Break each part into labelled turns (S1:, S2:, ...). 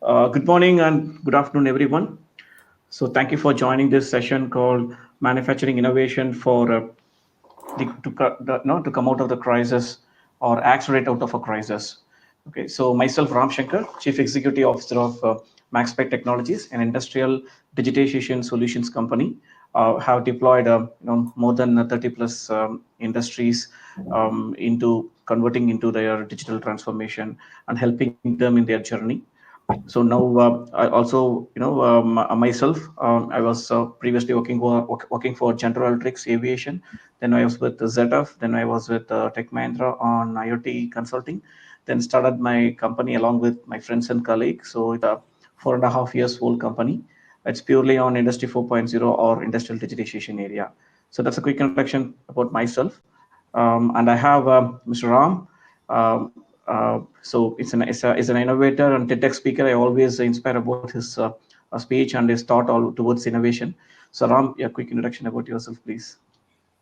S1: Good morning and good afternoon, everyone. So, thank you for joining this session called Manufacturing Innovation for to come out of the crisis or accelerate out of a crisis. Okay, so myself, Ramshankar, Chief Executive Officer of Maxbyte Technologies, an industrial digitization solutions company, have deployed more than 30 plus industries into converting into their digital transformation and helping them in their journey. So now I also myself I was previously working for General Electric Aviation. Then I was with ZF. Then I was with Tech Mahindra on IoT consulting. Then started my company along with my friends and colleagues. So it's a 4.5 years old company. It's purely on Industry 4.0 or industrial digitization area. So that's a quick introduction about myself. And I have Mr. Ram. So it's an innovator and TEDx speaker. I always inspire about his speech and his thought all towards innovation. So Ram, a quick introduction about yourself, please.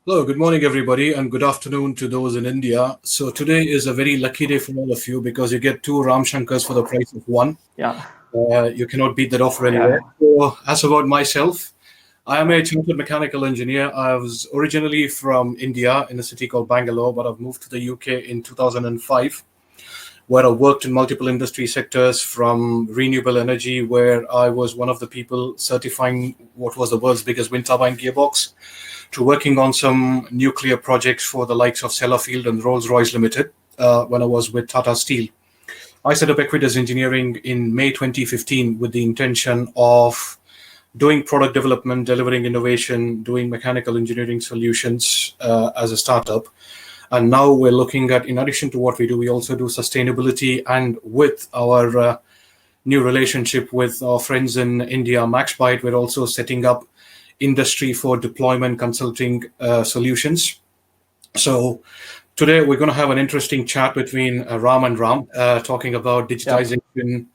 S2: Hello, good morning, everybody, and good afternoon to those in India. So today is a very lucky day for all of you because you get two Ramshankars for the price of one.
S1: Yeah.
S2: You cannot beat that offer anywhere. So, as about myself, I am a chartered mechanical engineer. I was originally from India in a city called Bangalore, but I've moved to the UK in 2005, where I worked in multiple industry sectors from renewable energy, where I was one of the people certifying what was the world's biggest wind turbine gearbox, to working on some nuclear projects for the likes of Sellafield and Rolls-Royce Limited when I was with Tata Steel. I set up Equitus Engineering in May 2015 with the intention of doing product development, delivering innovation, doing mechanical engineering solutions as a startup. And now we're looking at, in addition to what we do, we also do sustainability. And with our new relationship with our friends in India, Maxbyte, we're also setting up industry for deployment consulting solutions. So today we're going to have an interesting chat between Ram and Ram, talking about digitization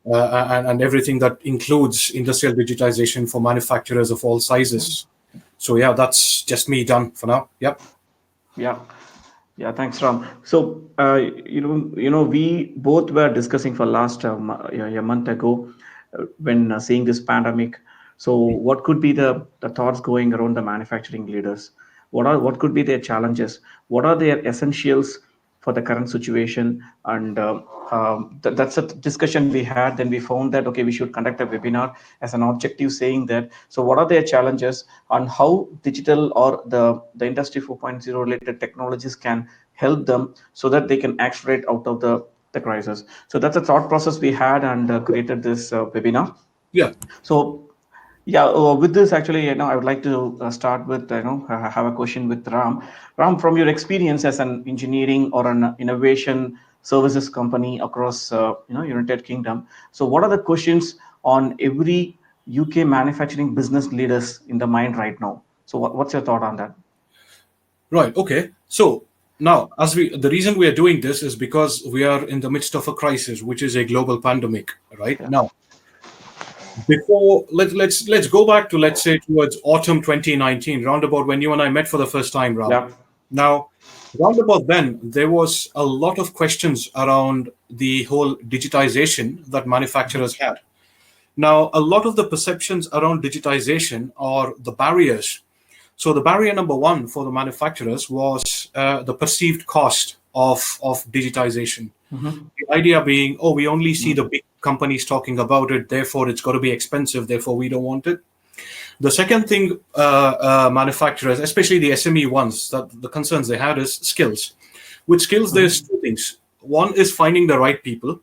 S2: and everything that includes industrial digitization for manufacturers of all sizes. So yeah, that's just me done for now. Yep.
S1: Yeah. Yeah, thanks, Ram. So, we both were discussing for last a month ago when seeing this pandemic. So, what could be the thoughts going around the manufacturing leaders? What could be their challenges? What are their essentials for the current situation? And that's a discussion we had. Then we found that okay, we should conduct a webinar as an objective, saying that. So, what are their challenges and how digital or the industry 4.0 related technologies can help them so that they can accelerate out of the crisis. So that's a thought process we had and created this webinar.
S2: Yeah.
S1: So yeah, with this actually, I would like to start with, have a question with Ram. Ram, from your experience as an engineering or an innovation services company across, United Kingdom. So what are the questions on every UK manufacturing business leaders in the mind right now? So what's your thought on that?
S2: Right. Okay. So now, the reason we are doing this is because we are in the midst of a crisis, which is a global pandemic. Right now, before let's go back to, let's say, towards autumn 2019, roundabout when you and I met for the first time, Ram.
S1: Yeah.
S2: Now, roundabout then, there was a lot of questions around the whole digitization that manufacturers had. Now, a lot of the perceptions around digitization are the barriers. So the barrier number one for the manufacturers was the perceived cost of digitization. The idea being, oh, we only see the big companies talking about it, therefore it's got to be expensive, therefore we don't want it. The second thing, manufacturers, especially the SME ones, that the concerns they had is skills. With skills, there's two things. One is finding the right people,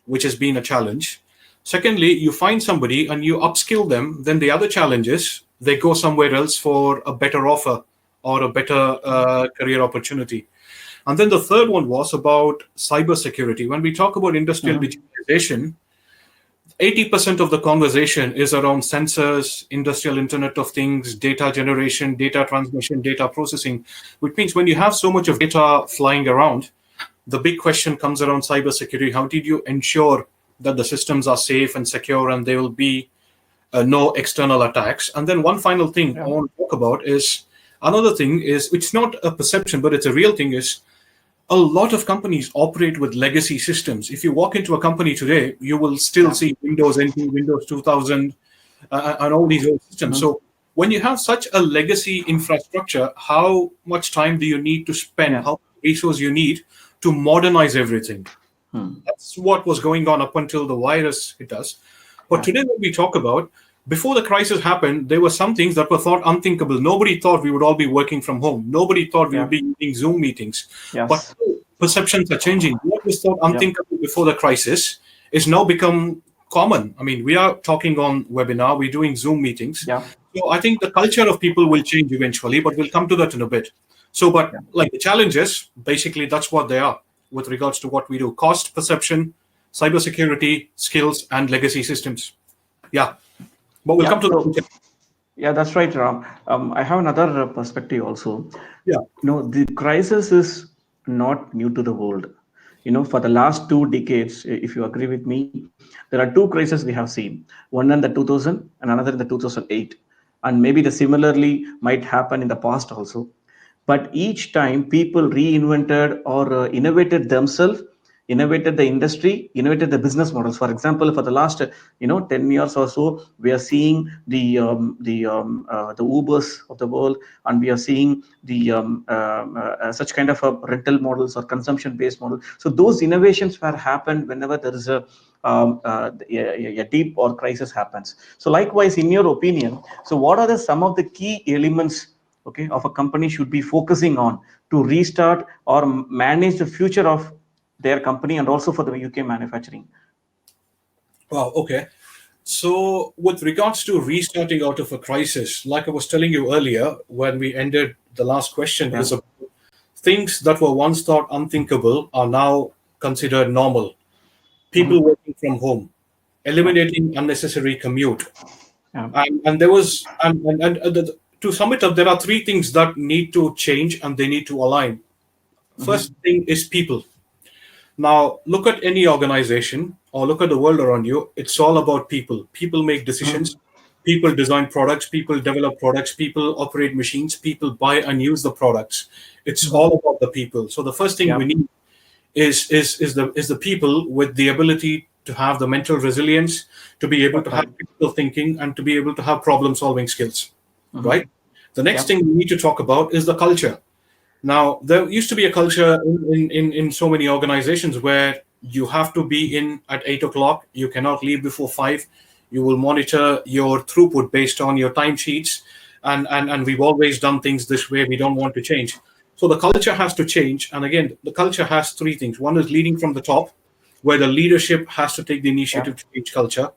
S2: which has been a challenge. Secondly, you find somebody and you upskill them, then the other challenge is they go somewhere else for a better offer or a better career opportunity. And then the third one was about cybersecurity. When we talk about industrial digitization, 80% of the conversation is around sensors, industrial Internet of Things, data generation, data transmission, data processing, which means when you have so much of data flying around, the big question comes around cybersecurity. How did you ensure that the systems are safe and secure and there will be no external attacks? And then one final thing I want to talk about is, another thing is, it's not a perception, but it's a real thing, is A lot of companies operate with legacy systems. If you walk into a company today, you will still
S1: Yeah.
S2: see Windows NT, Windows 2000, and all these old systems.
S1: Hmm.
S2: So when you have such a legacy infrastructure, how much time do you need to spend?
S1: Yeah.
S2: How much resource you need to modernize everything?
S1: Hmm.
S2: That's what was going on up until the virus hit us. But
S1: Yeah.
S2: today, when we talk about, before the crisis happened, there were some things that were thought unthinkable. Nobody thought we would all be working from home. Nobody thought we would
S1: Yeah.
S2: be using Zoom meetings. But
S1: Yes.
S2: perceptions are changing. What was thought
S1: Yeah.
S2: unthinkable before the crisis is now become common. I mean, we are talking on webinar, we're doing Zoom meetings.
S1: Yeah.
S2: So I think the culture of people will change eventually, but we'll come to that in a bit. So, but
S1: Yeah.
S2: like the challenges, basically, that's what they are with regards to what we do: cost, perception, cybersecurity, skills, and legacy systems. Yeah, but we'll come
S1: Yeah.
S2: to
S1: So
S2: that.
S1: yeah, that's right, Ram. I have another perspective also.
S2: Yeah,
S1: The crisis is not new to the world. For the last 2 decades, if you agree with me, there are two crises we have seen. One in the 2000 and another in the 2008, and maybe the similarly might happen in the past also. But each time people reinvented or innovated themselves, innovated the industry, innovated the business models. For example, for the last 10 years or so, we are seeing the Ubers of the world, and we are seeing the such kind of rental models or consumption based model. So those innovations were happened whenever there is a deep or crisis happens. So likewise, in your opinion, so what are some of the key elements, okay, of a company should be focusing on to restart or manage the future of their company and also for the UK manufacturing?
S2: wow, okay. So, with regards to restarting out of a crisis, like I was telling you earlier when we ended the last question,
S1: Yeah.
S2: is about things that were once thought unthinkable are now considered normal. People
S1: Hmm.
S2: working from home,
S1: Yeah.
S2: eliminating unnecessary commute.
S1: Yeah.
S2: And there was, to sum it up, there are three things that need to change and they need to align. First
S1: Hmm.
S2: thing is people. Now, look at any organization or look at the world around you. It's all about people. People make decisions.
S1: Hmm.
S2: People design products. People develop products. People operate machines. People buy and use the products. It's all
S1: Hmm.
S2: about the people. So the first thing we
S1: Yeah.
S2: need is the people with the ability to have the mental resilience, to be able to have
S1: Right.
S2: critical thinking, and to be able to have problem solving skills.
S1: Hmm.
S2: Right. The next
S1: Yeah.
S2: thing we need to talk about is the culture. Now, there used to be a culture in so many organizations where you have to be in at 8 o'clock. You cannot leave before 5. You will monitor your throughput based on your timesheets. And we've always done things this way. We don't want to change. So the culture has to change. And again, the culture has three things. One is leading from the top, where the leadership has to take the
S1: Yeah.
S2: initiative to change culture.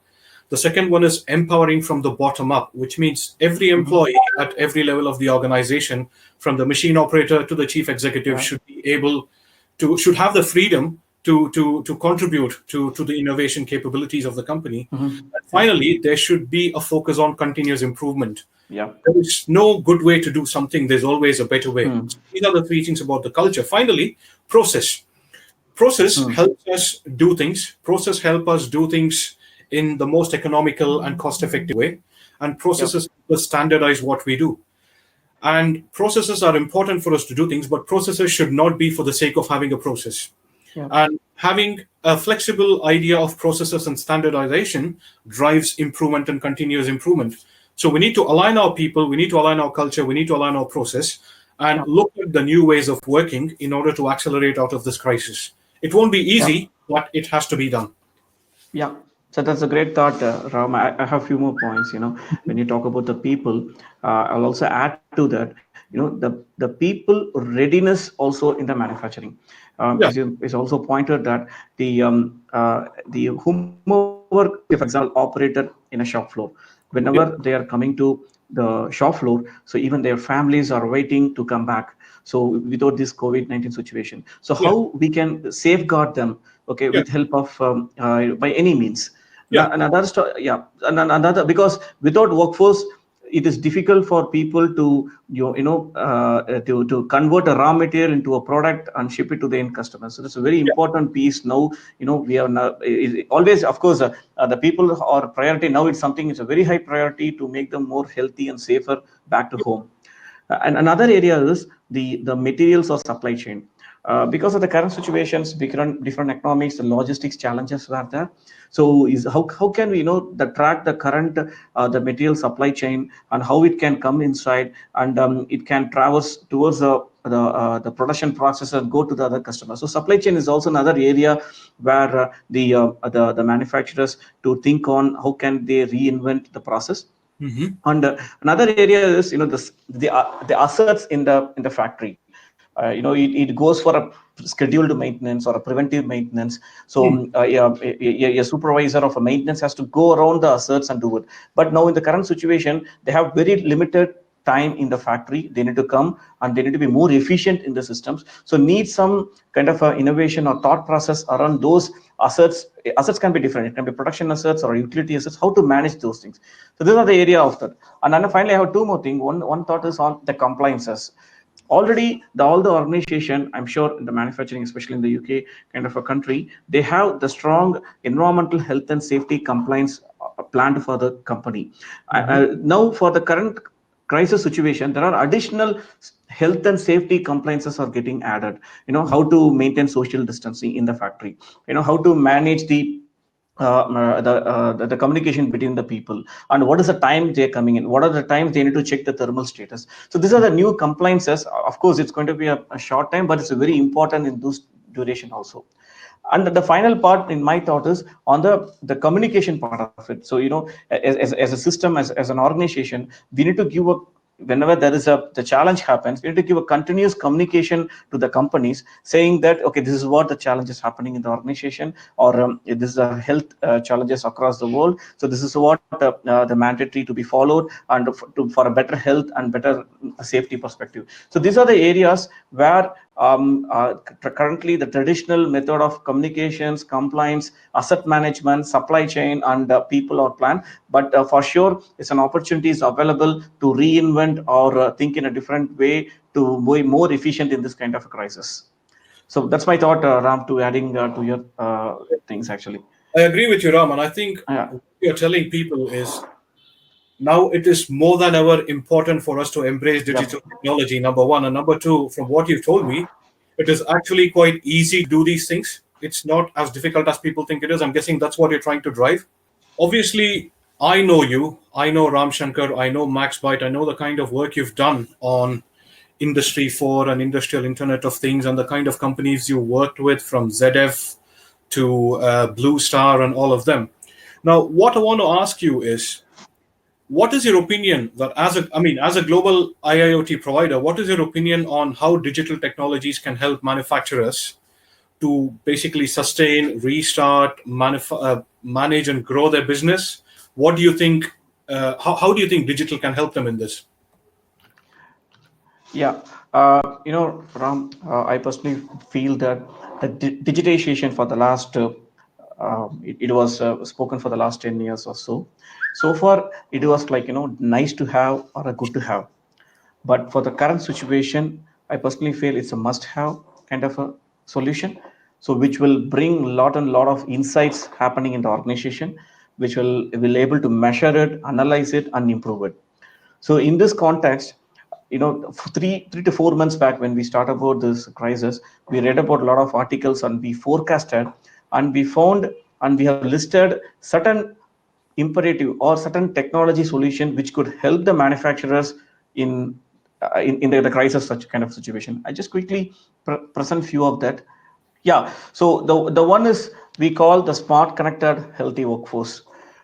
S2: The second one is empowering from the bottom up, which means every
S1: Hmm.
S2: employee at every level of the organization, from the machine operator to the chief executive,
S1: Yeah.
S2: should be able to should have the freedom to contribute to the innovation capabilities of the company.
S1: Hmm.
S2: And
S1: Yeah.
S2: finally, there should be a focus on continuous improvement.
S1: Yeah.
S2: There is no good way to do something. There's always a better way.
S1: Hmm.
S2: So these are the three things about the culture. Finally, process. Process
S1: Hmm.
S2: helps us do things. Process help us do things in the most economical and cost effective way. And
S1: Yeah.
S2: processes help us standardize what we do. And processes are important for us to do things, but processes should not be for the sake of having a process.
S1: Yeah.
S2: And having a flexible idea of processes and standardization drives improvement and continuous improvement. So we need to align our people, we need to align our culture, we need to align our process, and
S1: Yeah.
S2: look at the new ways of working in order to accelerate out of this crisis. It won't be
S1: Yeah.
S2: easy, but it has to be done.
S1: Yeah, so that's a great thought, Ram. I have a few more points. When you talk about the people, I'll also add to that. The people readiness also in the manufacturing.
S2: Yeah,
S1: Is also pointed that the whomever, say for example, operator in a shop floor, whenever
S2: yeah,
S1: they are coming to the shop floor, so even their families are waiting to come back. So without this COVID-19 situation, so
S2: yeah,
S1: how we can safeguard them, okay,
S2: yeah,
S1: with help of by any means.
S2: yeah,
S1: Yeah, and another, because without workforce it is difficult for people to to convert a raw material into a product and ship it to the end customer. So that's a very
S2: yeah,
S1: important piece. Now we are now, always, of course, the people are priority. Now it's something, it's a very high priority to make them more healthy and safer back to home. And another area is the materials or supply chain. Because of the current situations, different economics, the logistics challenges were there. So is how can we the track the current the material supply chain and how it can come inside and it can traverse towards the production process and go to the other customers. So supply chain is also another area where the manufacturers to think on how can they reinvent the process.
S2: Hmm.
S1: And another area is the assets in the factory. It goes for a scheduled maintenance or a preventive maintenance. So yeah, a supervisor of a maintenance has to go around the assets and do it. But now in the current situation, they have very limited time in the factory. They need to come and they need to be more efficient in the systems. So need some kind of innovation or thought process around those assets. Assets can be different. It can be production assets or utility assets. How to manage those things. So these are the area of that. And then finally, I have two more things. One thought is on the compliances. Already all the organization, I'm sure in the manufacturing, especially in the UK kind of a country, they have the strong environmental health and safety compliance planned for the company.
S2: Hmm.
S1: Now for the current crisis situation, there are additional health and safety compliances are getting added. How to maintain social distancing in the factory, how to manage the communication between the people, and what is the time they're coming in, what are the times they need to check the thermal status. So these are the new compliances. Of course it's going to be a short time, but it's very important in this duration also. And the final part in my thought is on the communication part of it. So as a system, as an organization, we need to give a, whenever there is the challenge happens, we need to give a continuous communication to the companies saying that okay, this is what the challenge is happening in the organization, or this is a health challenges across the world. So this is what the mandatory to be followed, and for a better health and better safety perspective. So these are the areas where currently the traditional method of communications, compliance, asset management, supply chain, and people are planned. But for sure, it's an opportunity is available to reinvent or think in a different way to be more efficient in this kind of a crisis. So that's my thought, Ram, to adding to your things actually.
S2: I agree with you, Ram, and I think
S1: Yeah,
S2: what you're telling people is now it is more than ever important for us to embrace
S1: yep,
S2: digital technology, number one. And number two, from what you've told me, it is actually quite easy to do these things. It's not as difficult as people think it is. I'm guessing that's what you're trying to drive. Obviously, I know you, I know Ramshankar, I know Maxbyte, I know the kind of work you've done on Industry 4 and Industrial Internet of Things and the kind of companies you worked with from ZF to Blue Star and all of them. Now, what I want to ask you is, what is your opinion that as a global IIoT provider, what is your opinion on how digital technologies can help manufacturers to basically sustain, restart, manage, and grow their business? What do you think? How do you think digital can help them in this?
S1: yeah. Ram, I personally feel that the digitization for the last it was spoken for the last 10 years or so. So far it was like nice to have or a good to have. But for the current situation, I personally feel it's a must-have kind of a solution. So which will bring lot and lot of insights happening in the organization, which will able to measure it, analyze it, and improve it. So in this context, 3 to 4 months back when we started about this crisis, we read about a lot of articles and we forecasted and we found and we have listed certain imperative or certain technology solution which could help the manufacturers in in the crisis such kind of situation. I just quickly present few of that. Yeah, so the one is we call the smart connected healthy workforce.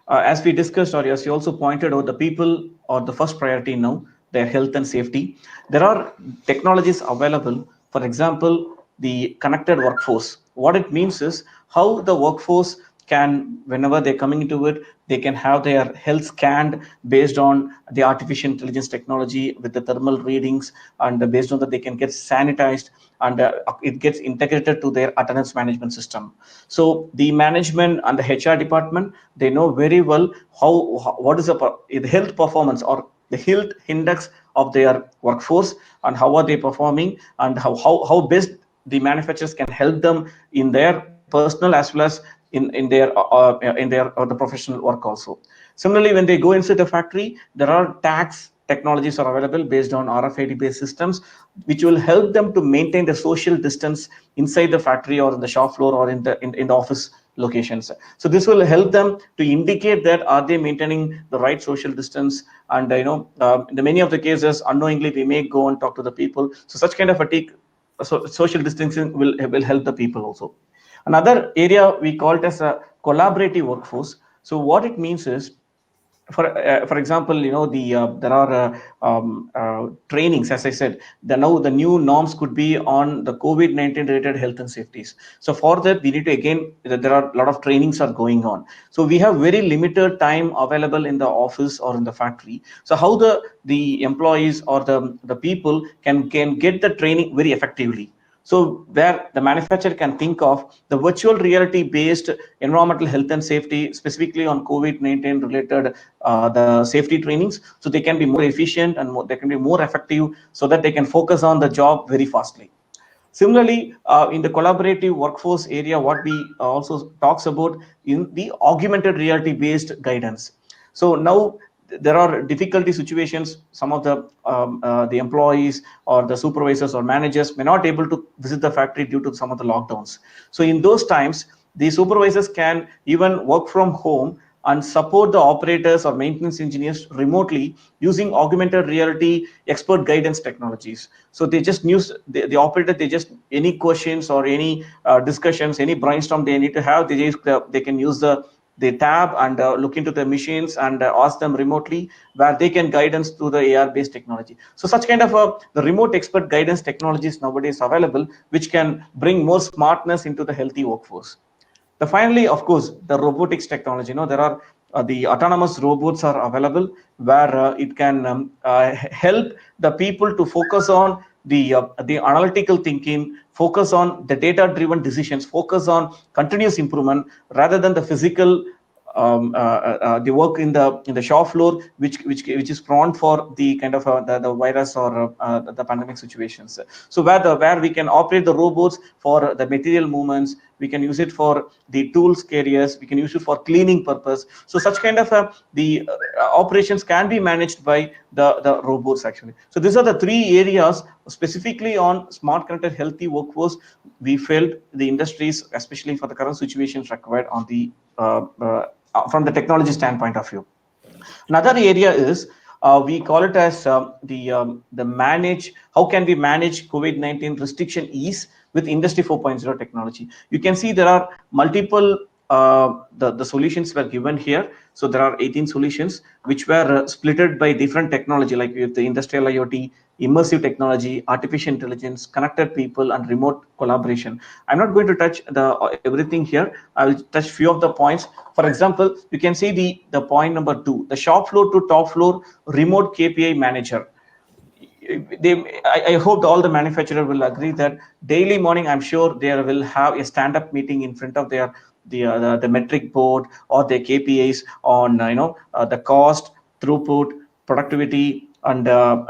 S1: As we discussed, or as you also pointed out, the people are the first priority now, their health and safety. There are technologies available. For example, the connected workforce. What it means is how the workforce can, whenever they're coming into it, they can have their health scanned based on the artificial intelligence technology with the thermal readings, and based on that they can get sanitized, and it gets integrated to their attendance management system. So the management and the HR department, they know very well what is the health performance or the health index of their workforce, and how are they performing, and how best the manufacturers can help them in their personal as well as in their the professional work also. Similarly, when they go inside the factory, there are tags technologies are available based on RFID based systems, which will help them to maintain the social distance inside the factory or in the shop floor or in the office locations. So this will help them to indicate that are they maintaining the right social distance, and in the many of the cases unknowingly we may go and talk to the people. So such kind of fatigue, so social distancing will help the people also. Another area we call it as a collaborative workforce. So what it means is, for example, there are trainings, as I said, the new norms could be on the COVID-19 related health and safeties. So for that we need to, again, there are a lot of trainings are going on. So we have very limited time available in the office or in the factory. So how the employees or the people can get the training very effectively. So where the manufacturer can think of the virtual reality based environmental health and safety, specifically on COVID-19 related the safety trainings, so they can be more efficient and they can be more effective, so that they can focus on the job very fastly. Similarly, in the collaborative workforce area, what we also talks about in the augmented reality based guidance. So now there are difficulty situations. Some of the employees or the supervisors or managers may not able to visit the factory due to some of the lockdowns. So in those times, the supervisors can even work from home and support the operators or maintenance engineers remotely using augmented reality expert guidance technologies. So they just use the operator, they just any questions or any discussions, any brainstorm they need to have, they can use the tab and look into the machines and ask them remotely, where they can guidance through the AR based technology. So such kind of the remote expert guidance technologies nowadays available, which can bring more smartness into the healthy workforce. The finally, of course, the robotics technology. There are the autonomous robots are available, where it can help the people to focus on the analytical thinking, focus on the data driven decisions, focus on continuous improvement rather than the physical the work in the shop floor, which is prone for the kind of the virus or the pandemic situations. So where we can operate the robots for the material movements, we can use it for the tools carriers, we can use it for cleaning purpose. So such kind of the operations can be managed by the robots actually. So these are the three areas specifically on smart connected healthy workforce we felt the industries, especially for the current situations, required on the from the technology standpoint of view. Another area is we call it as the manage. How can we manage COVID-19 restriction ease with Industry 4.0 technology? You can see there are multiple the solutions were given here. So there are 18 solutions which were splitted by different technology, like with the industrial IoT, immersive technology, artificial intelligence, connected people, and remote collaboration. I'm not going to touch the everything here. I will touch few of the points. For example, you can see the point number 2, the shop floor to top floor remote KPI manager. I hope all the manufacturer will agree that daily morning, I'm sure they will have a stand-up meeting in front of their the metric board or their KPIs on the cost, throughput, productivity, and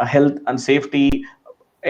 S1: health and safety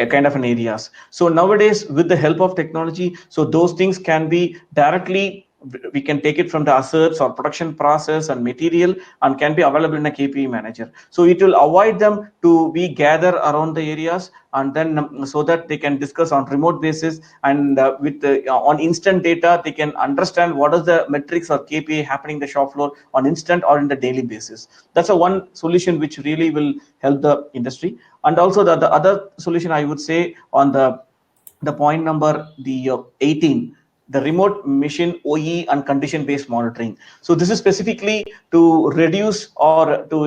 S1: kind of an areas. So nowadays, with the help of technology, so those things can be directly, we can take it from the assets or production process and material, and can be available in a KPI manager. So it will avoid them to be gather around the areas, and then so that they can discuss on remote basis, and with on instant data they can understand what is the metrics or KPI happening in the shop floor on instant or in the daily basis. That's a one solution which really will help the industry. And also the other solution I would say on the point number the 18, the remote machine OE and condition based monitoring. So this is specifically to reduce or to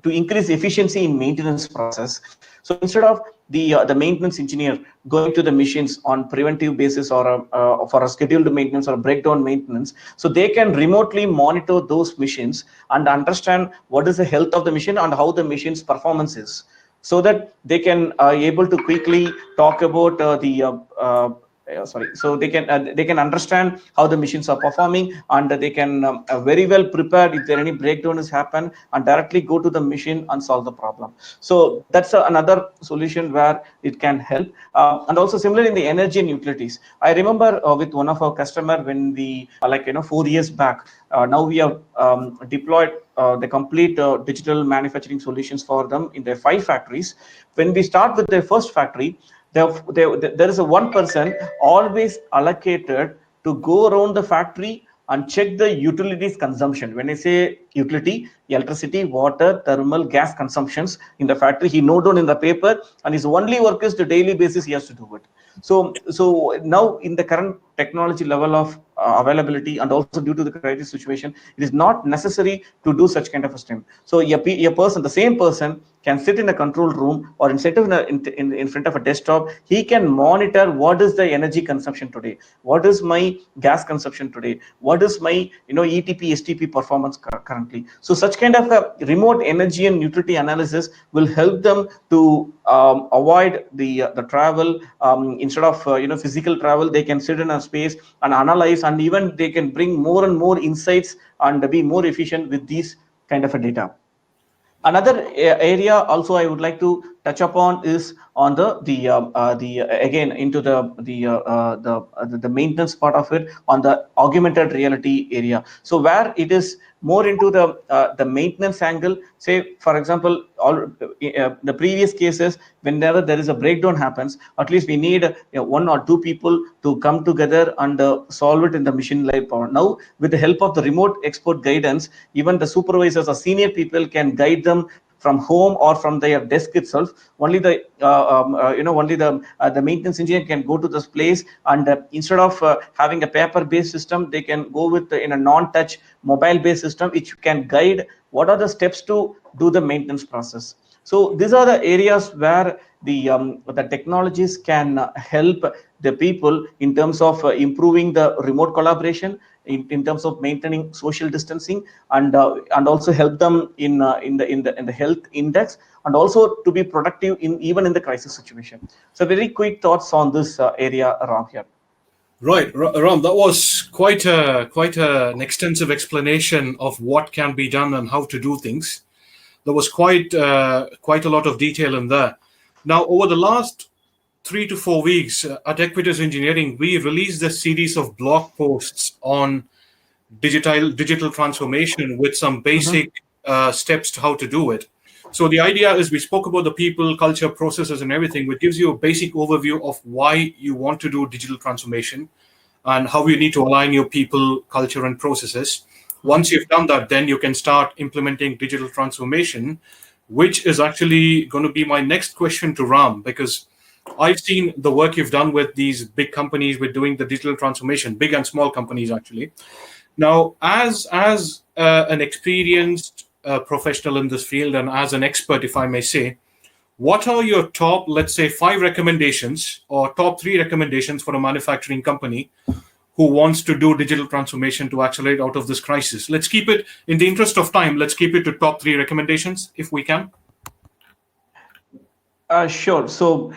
S1: increase efficiency in maintenance process. So instead of the maintenance engineer going to the machines on preventive basis or for a scheduled maintenance or breakdown maintenance, so they can remotely monitor those machines and understand what is the health of the machine and how the machine's performance is, so that they can able to quickly talk about sorry, so they can understand how the machines are performing, and they can very well prepared if there any breakdown has happened, and directly go to the machine and solve the problem. So that's another solution where it can help. And also similarly in the energy and utilities, I remember with one of our customer when we 4 years back, now we have deployed the complete digital manufacturing solutions for them in their 5 factories. When we start with their first factory, there is a one person always allocated to go around the factory and check the utilities consumption. When I say utility, electricity, water, thermal, gas consumptions in the factory, he note down in the paper, and his only work is the daily basis he has to do it. So now in the current technology level of availability, and also due to the crisis situation, it is not necessary to do such kind of a stream. So a person, the same person, can sit in a control room or in front of a desktop. He can monitor what is the energy consumption today, what is my gas consumption today, what is my ETP STP performance currently. So such kind of a remote energy and utility analysis will help them to avoid the travel. Instead of physical travel, they can sit in a space and analyze, and even they can bring more and more insights and be more efficient with these kind of a data. Another area also I would like to touch upon is on the again into the maintenance part of it, on the augmented reality area. So where it is more into the maintenance angle. Say for example, all the previous cases, whenever there is a breakdown happens, at least we need one or two people to come together and solve it in the machine live power. Now with the help of the remote expert guidance, even the supervisors or senior people can guide them from home or from their desk itself. Only the maintenance engineer can go to this place, and instead of having a paper based system, they can go with in a non-touch mobile based system, which can guide what are the steps to do the maintenance process. So these are the areas where the technologies can help the people in terms of improving the remote collaboration, in terms of maintaining social distancing, and also help them in the health index, and also to be productive in even in the crisis situation. So very quick thoughts on this area around here.
S2: Right, Ram, that was quite an extensive explanation of what can be done and how to do things. There was quite a lot of detail in there. Now, over the last 3 to 4 weeks at Equitus Engineering, we released a series of blog posts on digital transformation with some
S1: Mhm.
S2: basic steps to how to do it. So the idea is we spoke about the people, culture, processes, and everything, which gives you a basic overview of why you want to do digital transformation and how you need to align your people, culture, and processes. Once you've done that, then you can start implementing digital transformation, which is actually going to be my next question to Ram, because I've seen the work you've done with these big companies with doing the digital transformation, big and small companies actually. Now, as an experienced professional in this field and as an expert, if I may say, what are your top, let's say, 5 recommendations or top 3 recommendations for a manufacturing company who wants to do digital transformation to accelerate out of this crisis? Let's keep it, in the interest of time, let's keep it to top 3 recommendations if we can.
S1: Sure. So,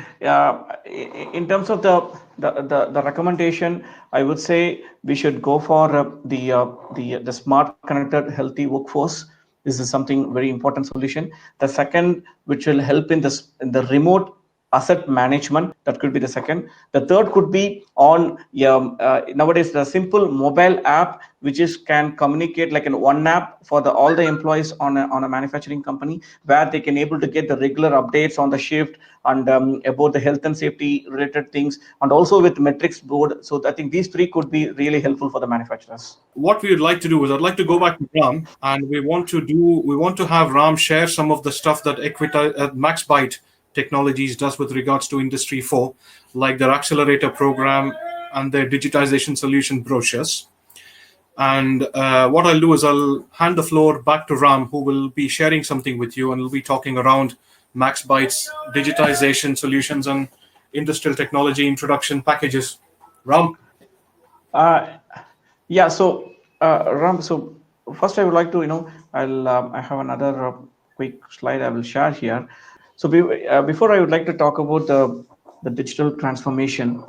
S1: in terms of the recommendation, I would say we should go for the smart, connected, healthy workforce. This is something very important solution. The second, which will help in the remote asset management, that could be the second. The third could be on nowadays the simple mobile app, which is can communicate like an one app for the all the employees on a manufacturing company, where they can able to get the regular updates on the shift, and about the health and safety related things, and also with metrics board. So I think these three could be really helpful for the manufacturers.
S2: What we would like to do is I'd like to go back to Ram, and we want to have Ram share some of the stuff that Maxbyte Technologies does with regards to Industry 4, like their accelerator program and their digitization solution brochures. And what I'll do is I'll hand the floor back to Ram, who will be sharing something with you, and we'll be talking around Maxbyte's digitization solutions and industrial technology introduction packages. Ram.
S1: Uh, yeah. So, Ram. So first, I would like to I have another quick slide I will share here. So before I would like to talk about the digital transformation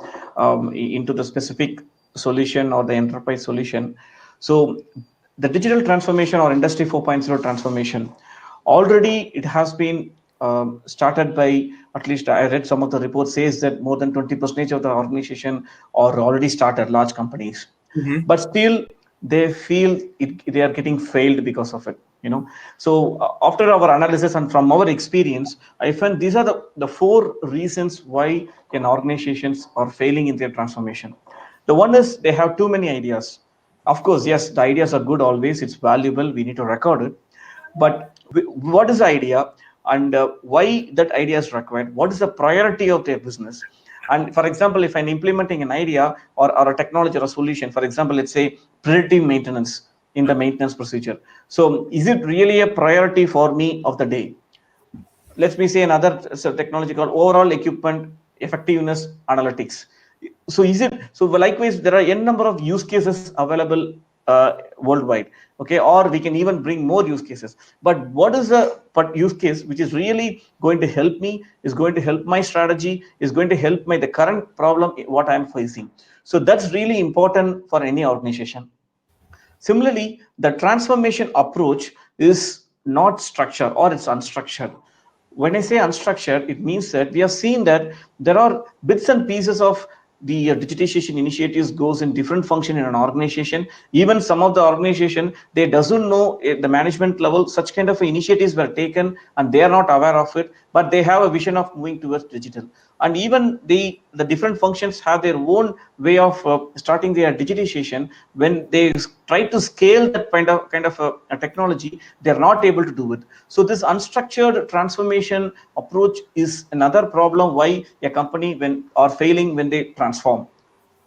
S1: into the specific solution or the enterprise solution. So the digital transformation or industry 4.0 transformation, already it has been started by, at least I read some of the reports says that more than 20% of the organization are already started, large companies,
S2: Mhm.
S1: but still they feel they are getting failed because of it, so after our analysis and from our experience, I find these are the four reasons why an organizations are failing in their transformation. The one is they have too many ideas. Of course, yes, the ideas are good always, it's valuable, we need to record it, but what is the idea, and why that idea is required, what is the priority of their business. And for example, if I'm implementing an idea or a technology or a solution, for example, let's say predictive maintenance in the maintenance procedure, so is it really a priority for me of the day? Let me say another technology called overall equipment effectiveness analytics. So is it so? Likewise, there are n number of use cases available worldwide. Okay, or we can even bring more use cases. But what is the use case which is really going to help me? Is going to help my strategy? Is going to help my the current problem what I am facing? So that's really important for any organization. Similarly, the transformation approach is not structured or it's unstructured. When I say unstructured, it means that we have seen that there are bits and pieces of the digitization initiatives goes in different function in an organization. Even some of the organization, they doesn't know at the management level such kind of initiatives were taken and they are not aware of it, but they have a vision of moving towards digital. And even the different functions have their own way of starting their digitization. When they try to scale that kind of a technology, they're not able to do it. So this unstructured transformation approach is another problem why a company when are failing when they transform.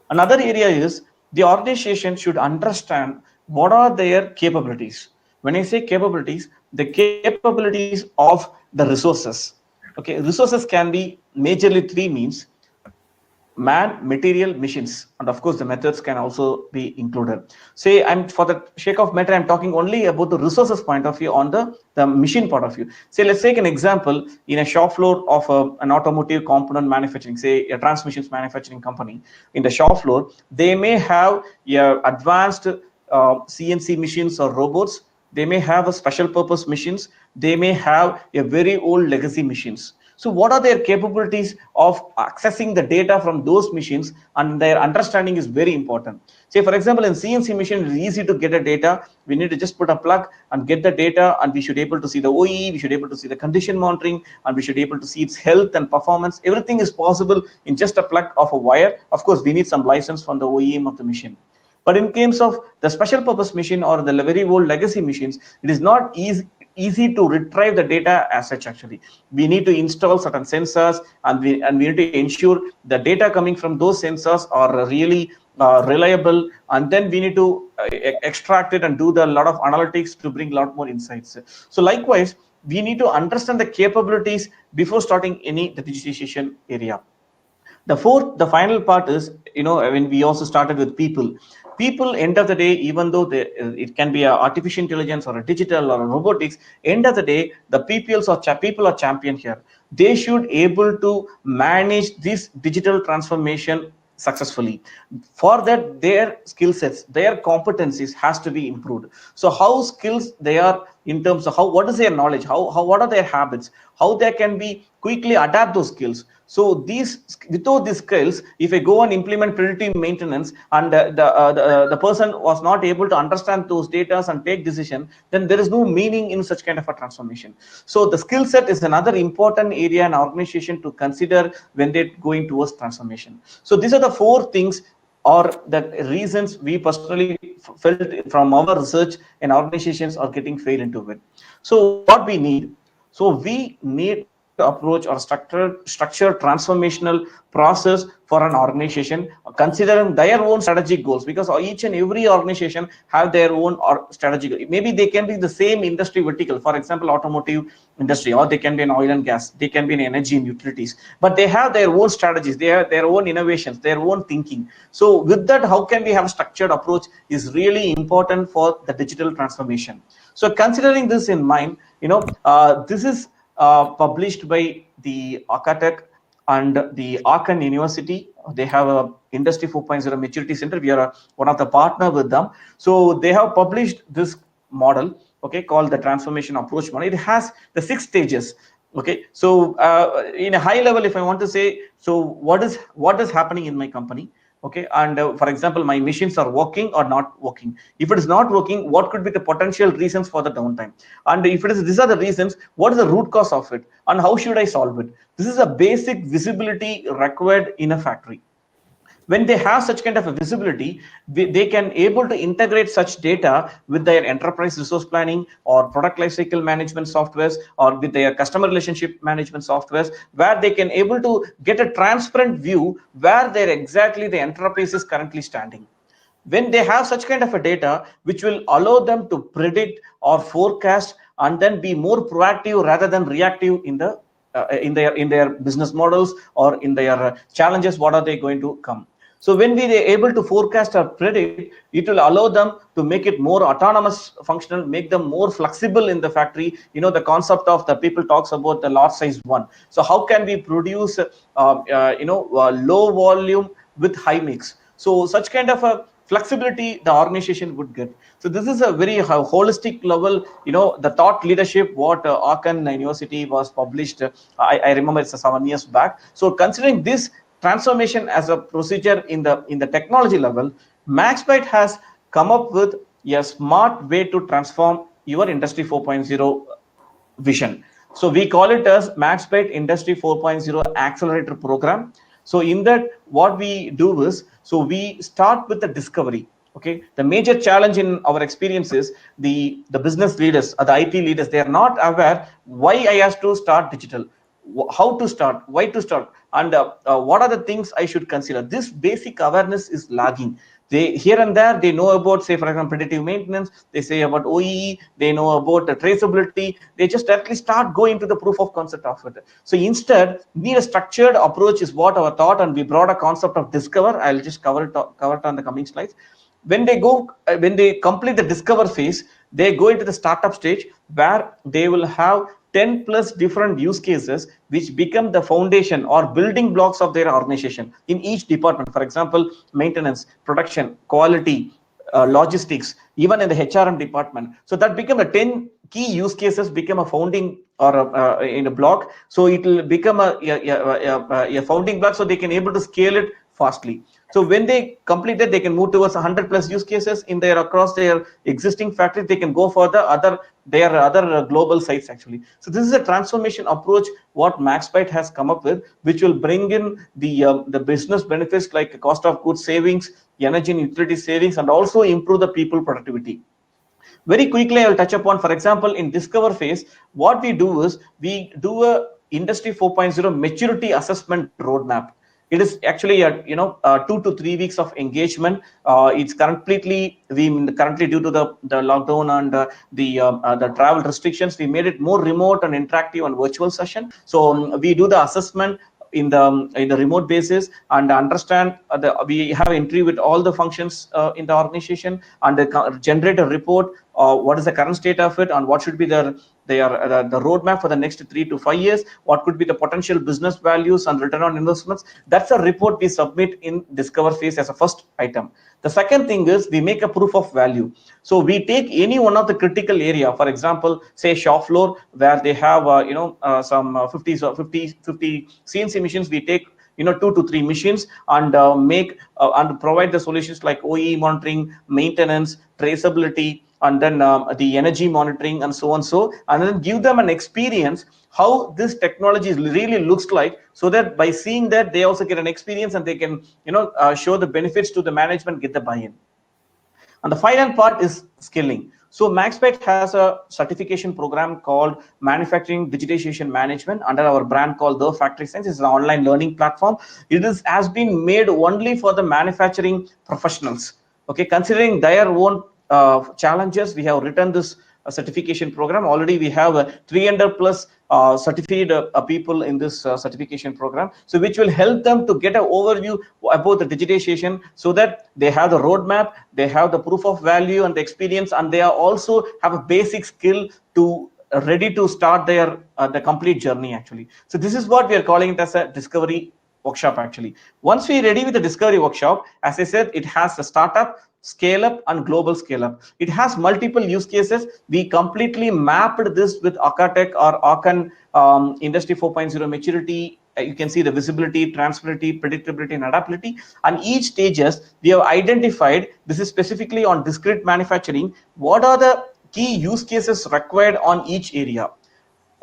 S1: Another area is the organization should understand what are their capabilities. When I say capabilities, the capabilities of the resources. Okay, resources can be majorly three means: man, material, machines, and of course the methods can also be included. Say, I'm for the sake of matter, I'm talking only about the resources point of view on the machine point of view. Say, let's take an example in a shop floor of an automotive component manufacturing, say a transmissions manufacturing company. In the shop floor, they may have advanced CNC machines or robots. They may have a special purpose machines. They may have a very old legacy machines. So what are their capabilities of accessing the data from those machines, and their understanding is very important. Say for example, in CNC machine, it's easy to get a data. We need to just put a plug and get the data, and we should be able to see the OE, we should be able to see the condition monitoring, and we should be able to see its health and performance. Everything is possible in just a plug of a wire. Of course, we need some license from the OEM of the machine. But in case of the special purpose machine or the very old legacy machines, it is not easy to retrieve the data as such. Actually, we need to install certain sensors, and we need to ensure the data coming from those sensors are really reliable, and then we need to extract it and do the lot of analytics to bring a lot more insights. So likewise, we need to understand the capabilities before starting any the digitization area. The final part is, when we also started with people end of the day, even though it can be a artificial intelligence or a digital or a robotics, end of the day the people are champion here. They should able to manage this digital transformation successfully. For that, their skill sets, their competencies has to be improved. So how skills they are in terms of how, what is their knowledge, how what are their habits, how they can be quickly adapt those skills. So these, without these skills, if I go and implement predictive maintenance, and the person was not able to understand those data and take decision, then there is no meaning in such kind of a transformation. So the skill set is another important area in organization to consider when they're going towards transformation. So these are the four things or the reasons we personally felt from our research, and organizations are getting failed into it. So what we need, so we need to approach or structure transformational process for an organization, considering their own strategic goals, because each and every organization have their own or strategic. Maybe they can be the same industry vertical, for example, automotive industry, or they can be in oil and gas, they can be in energy and utilities, but they have their own strategies, they have their own innovations, their own thinking. So with that, how can we have a structured approach is really important for the digital transformation. So considering this in mind, this is published by the Architect and the Aachen University. They have a Industry 4.0 Maturity Center. We are one of the partner with them. So they have published this model, okay, called the transformation approach model. It has the 6 stages. Okay, so in a high level, if I want to say, so what is happening in my company? Okay, and for example, my machines are working or not working. If it is not working, what could be the potential reasons for the downtime? And if it is, these are the reasons, what is the root cause of it, and how should I solve it? This is a basic visibility required in a factory. When they have such kind of a visibility, they can able to integrate such data with their enterprise resource planning or product lifecycle management softwares, or with their customer relationship management softwares, where they can able to get a transparent view where they're exactly the enterprise is currently standing. When they have such kind of a data, which will allow them to predict or forecast and then be more proactive rather than reactive in the in their business models, or in their challenges, what are they going to come. So when we are able to forecast or predict, it will allow them to make it more autonomous functional, make them more flexible in the factory. The concept of the people talks about the large size one. So how can we produce low volume with high mix? So such kind of a flexibility the organization would get. So this is a very holistic level, the thought leadership what Aachen University was published. I remember it's 7 years back. So considering this transformation as a procedure in the technology level, Maxbyte has come up with a smart way to transform your industry 4.0 vision. So we call it as Maxbyte Industry 4.0 Accelerator Program. So in that, what we do is, so we start with the discovery. Okay, the major challenge in our experience is the business leaders or the IT leaders, they are not aware why I have to start digital, how to start, why to start, and what are the things I should consider. This basic awareness is lagging. They here and there they know about, say for example, predictive maintenance, they say about OEE, they know about the traceability, they just directly start going to the proof of concept of it. So instead, need a structured approach is what our thought, and we brought a concept of discover. I'll just cover it on the coming slides. When they complete the discover phase, they go into the startup stage, where they will have 10 plus different use cases which become the foundation or building blocks of their organization in each department. For example, maintenance, production, quality, logistics, even in the HRM department. So that become a 10 key use cases, become a founding or in a block. So it will become a founding block, so they can able to scale it fastly. So when they complete that, they can move towards 100 plus use cases in their across their existing factories. They can go for the other global sites actually. So this is a transformation approach what Maxbyte has come up with, which will bring in the business benefits like cost of goods savings, energy and utility savings, and also improve the people productivity. Very quickly, I will touch upon, for example, in discover phase, what we do is we do a industry 4.0 maturity assessment roadmap. It is actually a 2 to 3 weeks of engagement. It's currently due to the lockdown and the travel restrictions, we made it more remote and interactive and virtual session. So we do the assessment in the remote basis, and understand we have entry with all the functions in the organization, and they generate a report, what is the current state of it, and what should be the roadmap for the next 3 to 5 years, what could be the potential business values and return on investments. That's a report we submit in discover phase as a first item. The second thing is we make a proof of value. So we take any one of the critical area, for example, say shop floor, where they have some 50 CNC machines. We take 2 to 3 machines, and make and provide the solutions like OE monitoring, maintenance, traceability, and then the energy monitoring, and so on. So, and then give them an experience how this technology really looks like, so that by seeing that, they also get an experience, and they can show the benefits to the management, get the buy-in. And the final part is skilling. So Maxbyte has a certification program called Manufacturing Digitization Management under our brand called The Factory Science. It's an online learning platform. Has been made only for the manufacturing professionals. Okay, considering their own challenges, we have written this certification program. Already we have 300 plus certified people in this certification program, so which will help them to get an overview about the digitization, so that they have the roadmap, they have the proof of value and the experience, and they are also have a basic skill to ready to start their the complete journey actually. So this is what we are calling it as a discovery workshop actually. Once we ready with the discovery workshop, as I said, it has a startup, scale up and global scale up. It has multiple use cases. We completely mapped this with Akatech or Akan industry 4.0 maturity. You can see the visibility, transferability, predictability and adaptability, and each stages we have identified. This is specifically on discrete manufacturing. What are the key use cases required on each area?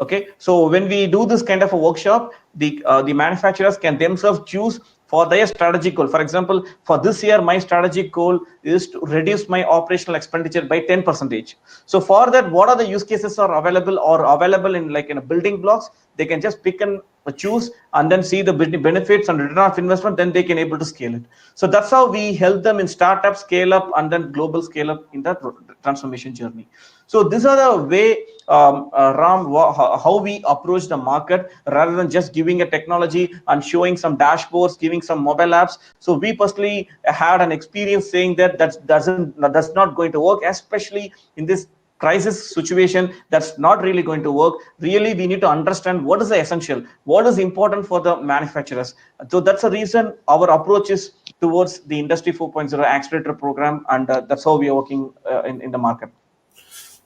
S1: Okay, so when we do this kind of a workshop, the manufacturers can themselves choose for their strategic goal. For example, for this year my strategic goal is to reduce my operational expenditure by 10%. So for that, what are the use cases are available or available in like in a building blocks, they can just pick and choose and then see the benefits and return of investment, then they can able to scale it. So that's how we help them in startup, scale up and then global scale up in that transformation journey. So these are the way, Ram, how we approach the market rather than just giving a technology and showing some dashboards, giving some mobile apps. So we personally had an experience saying that that's not going to work, especially in this crisis situation. That's not really going to work. Really, we need to understand what is the essential, what is important for the manufacturers. So that's the reason our approach is towards the industry 4.0 accelerator program, and that's how we are working in the market.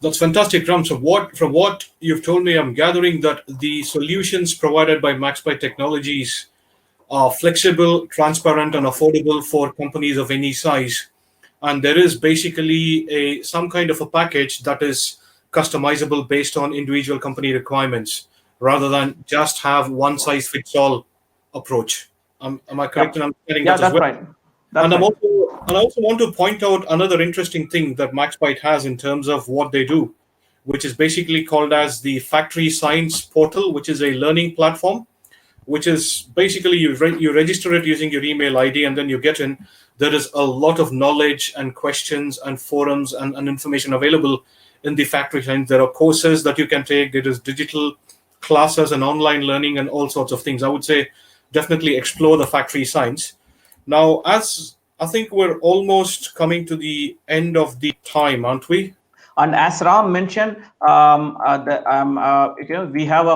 S2: That's fantastic, Ram. So, from what you've told me, I'm gathering that the solutions provided by Maxbyte Technologies are flexible, transparent, and affordable for companies of any size. And there is basically a some kind of a package that is customizable based on individual company requirements, rather than just have one size fits all approach. Am I correct
S1: Yep.
S2: in understanding
S1: Yeah,
S2: that as
S1: that's
S2: well?
S1: right. That's
S2: And
S1: right.
S2: I also want to point out another interesting thing that Maxbyte has in terms of what they do, which is basically called as the Factory Science Portal, which is a learning platform, which is basically you register it using your email ID and then you get in. There is a lot of knowledge and questions and forums and information available in the Factory Science. There are courses that you can take. There is digital classes and online learning and all sorts of things. I would say definitely explore the Factory Science. Now, as I think we're almost coming to the end of the time, aren't we?
S1: And as Ram mentioned, we have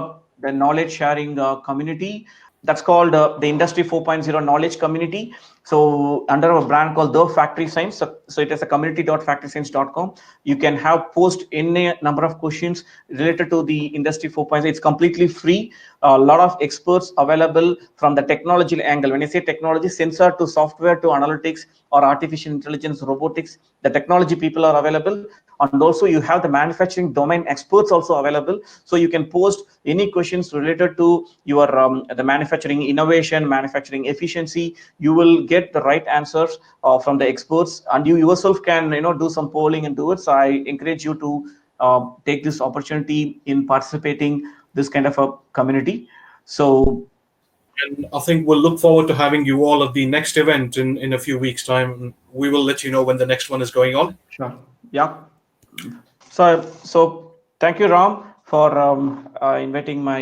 S1: the knowledge sharing community that's called the Industry 4.0 Knowledge Community. So under a brand called The Factory Science, so it is a community.factoryscience.com. You can have post any number of questions related to the Industry 4.0. It's completely free. A lot of experts available from the technology angle. When I say technology, sensor to software to analytics or artificial intelligence, robotics, the technology people are available. And also you have the manufacturing domain experts also available. So you can post any questions related to your the manufacturing innovation, manufacturing efficiency. You will get the right answers from the experts, and you yourself can do some polling and do it. So I encourage you to take this opportunity in participating this kind of a community. So
S2: And I think we'll look forward to having you all at the next event in a few weeks' time. We will let you know when the next one is going on.
S1: sure. Yeah. So thank you, Ram, for inviting my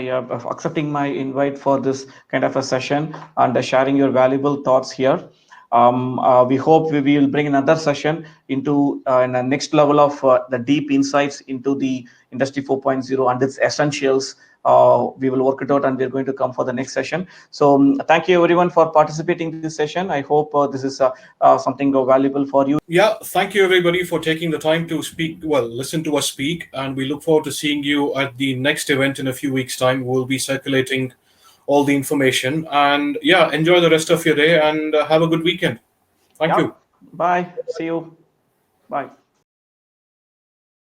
S1: accepting my invite for this kind of a session and sharing your valuable thoughts here. We hope we will bring another session into in the next level of the deep insights into the Industry 4.0 and its essentials. We will work it out, and we're going to come for the next session. So thank you everyone for participating in this session. I hope this is something valuable for you.
S2: Yeah, thank you everybody for taking the time to speak. Well, listen to us speak, and we look forward to seeing you at the next event in a few weeks' time. We'll be circulating all the information, and yeah, enjoy the rest of your day and have a good weekend. Thank
S1: Yeah.
S2: you.
S1: Bye. See you. Bye.